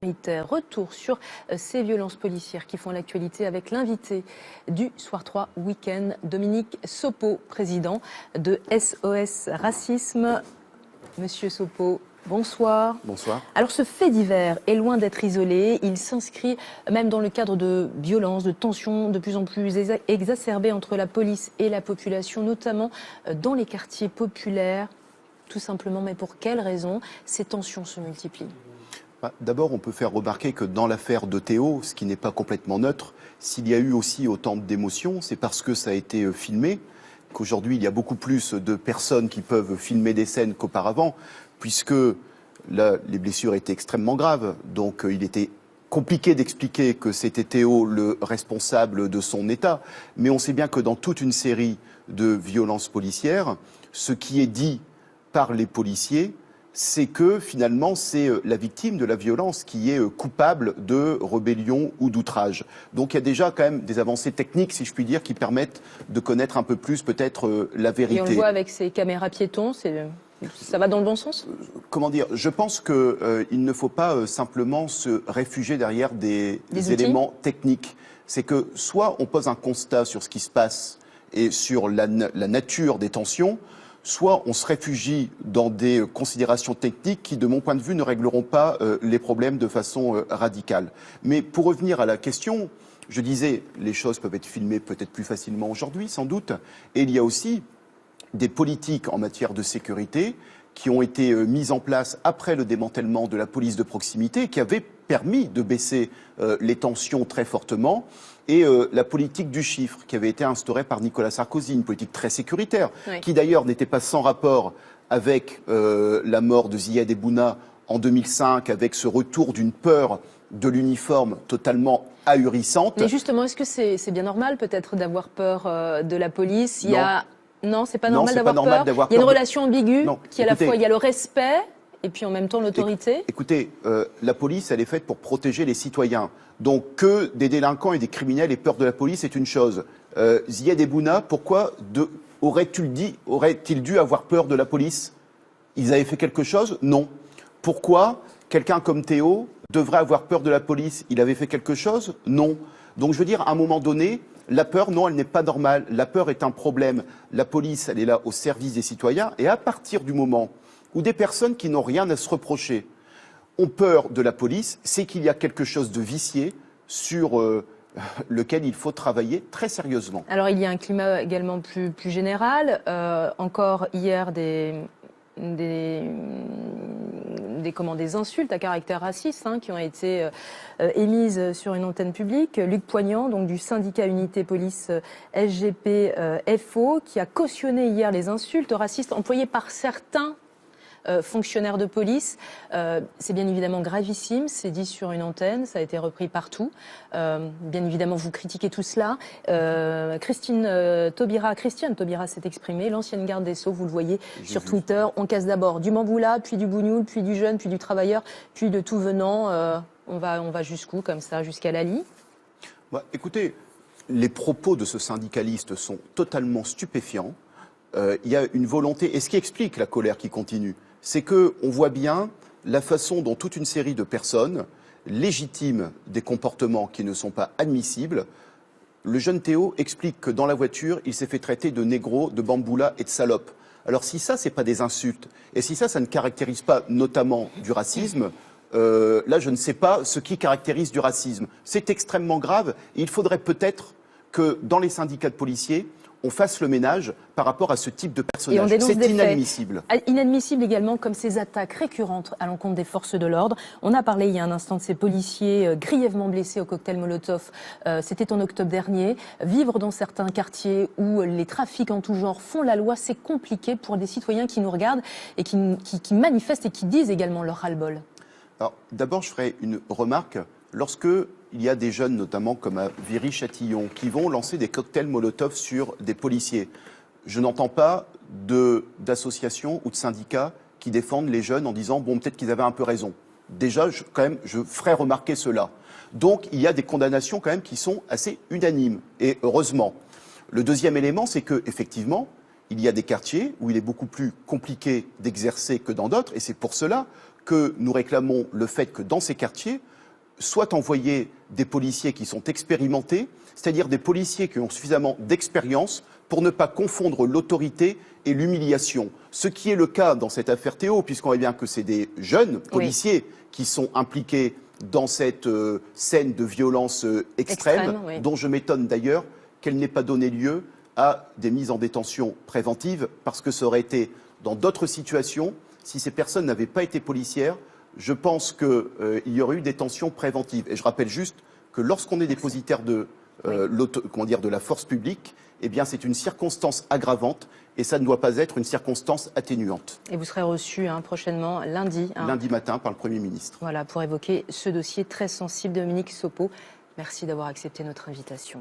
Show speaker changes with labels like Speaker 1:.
Speaker 1: Retour sur ces violences policières qui font l'actualité avec l'invité du Soir 3 Week-end, Dominique Sopo, président de SOS Racisme. Monsieur Sopo, bonsoir.
Speaker 2: Bonsoir.
Speaker 1: Alors ce fait divers est loin d'être isolé, il s'inscrit même dans le cadre de violences, de tensions de plus en plus exacerbées entre la police et la population, notamment dans les quartiers populaires. Tout simplement, mais pour quelles raisons ces tensions se multiplient ?
Speaker 2: D'abord, on peut faire remarquer que dans l'affaire de Théo, ce qui n'est pas complètement neutre, s'il y a eu aussi autant d'émotions, c'est parce que ça a été filmé, qu'aujourd'hui il y a beaucoup plus de personnes qui peuvent filmer des scènes qu'auparavant, puisque là, les blessures étaient extrêmement graves. Donc il était compliqué d'expliquer que c'était Théo le responsable de son état. Mais on sait bien que dans toute une série de violences policières, ce qui est dit par les policiers, c'est que finalement c'est la victime de la violence qui est coupable de rébellion ou d'outrage. Donc il y a déjà quand même des avancées techniques, si je puis dire, qui permettent de connaître un peu plus peut-être la vérité.
Speaker 1: Et on le voit avec ces caméras piétons, ça va dans le bon sens ?
Speaker 2: Comment dire ? Je pense qu'il ne faut pas simplement se réfugier derrière des éléments techniques. C'est que soit on pose un constat sur ce qui se passe et sur la nature des tensions, soit on se réfugie dans des considérations techniques qui, de mon point de vue, ne régleront pas les problèmes de façon radicale. Mais pour revenir à la question, je disais, les choses peuvent être filmées peut-être plus facilement aujourd'hui, sans doute, et il y a aussi des politiques en matière de sécurité qui ont été mises en place après le démantèlement de la police de proximité, qui avaient permis de baisser les tensions très fortement. Et la politique du chiffre qui avait été instaurée par Nicolas Sarkozy, une politique très sécuritaire, oui, qui d'ailleurs n'était pas sans rapport avec la mort de Ziad Ebouna en 2005, avec ce retour d'une peur de l'uniforme totalement ahurissante.
Speaker 1: Mais justement, est-ce que c'est bien normal peut-être d'avoir peur de la police ? Non, c'est pas normal d'avoir peur. Il y a une relation ambiguë qui, à la fois, il y a le respect et puis en même temps l'autorité.
Speaker 2: Écoutez, la police, elle est faite pour protéger les citoyens. Donc que des délinquants et des criminels aient peur de la police, c'est une chose. Ziad Ebouna, pourquoi aurait-il dû avoir peur de la police ? Ils avaient fait quelque chose ? Non. Pourquoi quelqu'un comme Théo devrait avoir peur de la police ? Il avait fait quelque chose ? Non. Donc je veux dire, à un moment donné, la peur, non, elle n'est pas normale. La peur est un problème. La police, elle est là au service des citoyens. Et à partir du moment où des personnes qui n'ont rien à se reprocher ont peur de la police, c'est qu'il y a quelque chose de vicié sur lequel il faut travailler très sérieusement.
Speaker 1: Alors il y a un climat également plus général. Encore hier, des insultes à caractère raciste qui ont été émises sur une antenne publique. Luc Poignant, donc du syndicat Unité Police SGP FO, qui a cautionné hier les insultes racistes employées par certains fonctionnaires de police. C'est bien évidemment gravissime, c'est dit sur une antenne, ça a été repris partout. Bien évidemment, vous critiquez tout cela. Christiane Taubira s'est exprimée, l'ancienne garde des Sceaux, vous le voyez sur Twitter. On casse d'abord du Mamboula, puis du Bougnoul, puis du jeune, puis du travailleur, puis de tout venant. On va jusqu'où, comme ça, jusqu'à Lali ?
Speaker 2: Écoutez, les propos de ce syndicaliste sont totalement stupéfiants. Il y a une volonté, et ce qui explique la colère qui continue, c'est qu'on voit bien la façon dont toute une série de personnes légitiment des comportements qui ne sont pas admissibles. Le jeune Théo explique que dans la voiture, il s'est fait traiter de négro, de bamboula et de salope. Alors si ça, c'est pas des insultes, et si ça ne caractérise pas notamment du racisme, là, je ne sais pas ce qui caractérise du racisme. C'est extrêmement grave, et il faudrait peut-être que dans les syndicats de policiers, on fasse le ménage par rapport à ce type de personnage. C'est inadmissible.
Speaker 1: Inadmissible également comme ces attaques récurrentes à l'encontre des forces de l'ordre. On a parlé il y a un instant de ces policiers grièvement blessés au cocktail Molotov. C'était en octobre dernier. Vivre dans certains quartiers où les trafics en tout genre font la loi, c'est compliqué pour des citoyens qui nous regardent et qui manifestent et qui disent également leur ras-le-bol.
Speaker 2: Alors, d'abord, je ferai une remarque. Lorsque il y a des jeunes, notamment comme à Viry-Châtillon, qui vont lancer des cocktails Molotov sur des policiers, je n'entends pas d'associations ou de syndicats qui défendent les jeunes en disant « bon, peut-être qu'ils avaient un peu raison ». Déjà, je ferai remarquer cela. Donc, il y a des condamnations quand même qui sont assez unanimes, et heureusement. Le deuxième élément, c'est qu'effectivement, il y a des quartiers où il est beaucoup plus compliqué d'exercer que dans d'autres, et c'est pour cela que nous réclamons le fait que dans ces quartiers soient envoyés des policiers qui sont expérimentés, c'est-à-dire des policiers qui ont suffisamment d'expérience pour ne pas confondre l'autorité et l'humiliation. Ce qui est le cas dans cette affaire Théo, puisqu'on voit bien que c'est des jeunes policiers qui sont impliqués dans cette scène de violence extrême, dont je m'étonne d'ailleurs qu'elle n'ait pas donné lieu à des mises en détention préventives, parce que ça aurait été dans d'autres situations, si ces personnes n'avaient pas été policières, je pense qu'il y aurait eu des tensions préventives. Et je rappelle juste que lorsqu'on est dépositaire de la force publique, eh bien c'est une circonstance aggravante et ça ne doit pas être une circonstance atténuante.
Speaker 1: Et vous serez reçu prochainement lundi.
Speaker 2: Lundi matin par le Premier ministre.
Speaker 1: Voilà, pour évoquer ce dossier très sensible. Dominique Sopo, merci d'avoir accepté notre invitation.